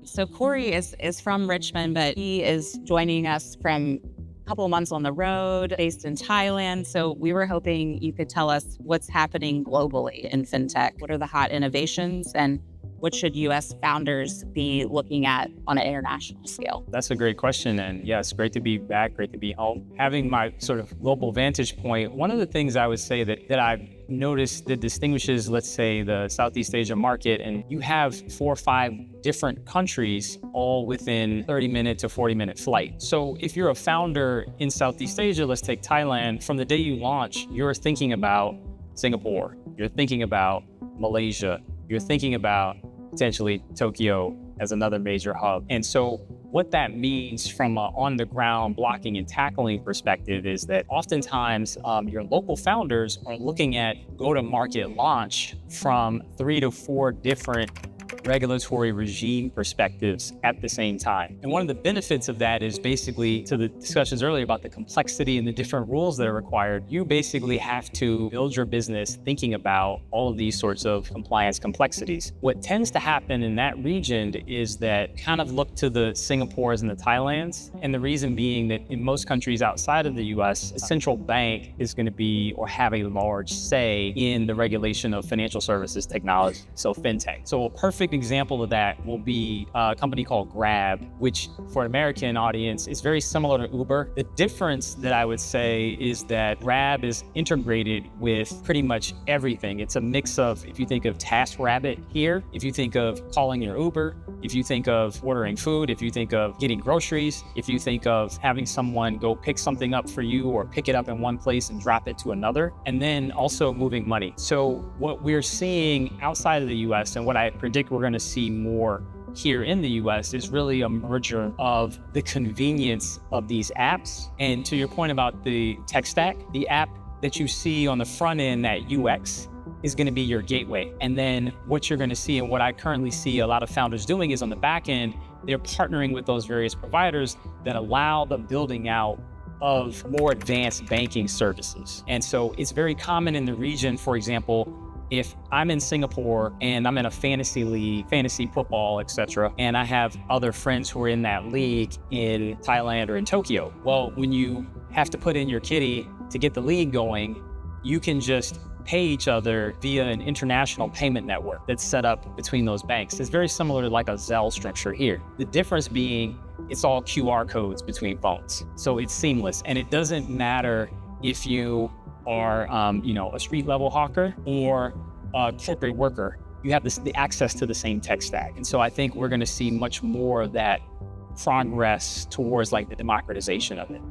So Corey is from Richmond, but he is joining us from a couple of months on the road, based in Thailand. So we were hoping you could tell us what's happening globally in fintech. What are the hot innovations, and what should U.S. founders be looking at on an international scale? That's a great question. And yes, great to be back, great to be home. Having my sort of global vantage point, one of the things I would say that I've noticed that distinguishes, let's say, the Southeast Asia market, and you have 4 or 5 different countries all within 30-minute to 40-minute flight. So if you're a founder in Southeast Asia, let's take Thailand, from the day you launch, you're thinking about Singapore, you're thinking about Malaysia, you're thinking about potentially Tokyo as another major hub. And so what that means from an on-the-ground blocking and tackling perspective is that oftentimes your local founders are looking at go-to-market launch from 3 to 4 different regulatory regime perspectives at the same time. And one of the benefits of that is basically, to the discussions earlier about the complexity and the different rules that are required, you basically have to build your business thinking about all of these sorts of compliance complexities. What tends to happen in that region is that kind of look to the Singapores and the Thailands, and the reason being that in most countries outside of the US, a central bank is going to be or have a large say in the regulation of financial services technology, so fintech. So a perfect example of that will be a company called Grab, which for an American audience is very similar to Uber. The difference that I would say is that Grab is integrated with pretty much everything. It's a mix of, if you think of TaskRabbit here, if you think of calling your Uber, if you think of ordering food, if you think of getting groceries, if you think of having someone go pick something up for you or pick it up in one place and drop it to another, and then also moving money. So what we're seeing outside of the US, and what I predict we're going to see more here in the US, is really a merger of the convenience of these apps. And to your point about the tech stack, the app that you see on the front end, that UX, is going to be your gateway. And then what you're going to see, and what I currently see a lot of founders doing, is on the back end, they're partnering with those various providers that allow the building out of more advanced banking services. And so it's very common in the region, for example, if I'm in Singapore and I'm in a fantasy league, fantasy football, etc., and I have other friends who are in that league in Thailand or in Tokyo, well, when you have to put in your kitty to get the league going, you can just pay each other via an international payment network that's set up between those banks. It's very similar to like a Zelle structure here. The difference being it's all QR codes between phones. So it's seamless, and it doesn't matter if you are a street level hawker or a corporate worker. You have the access to the same tech stack. And so I think we're going to see much more of that progress towards like the democratization of it.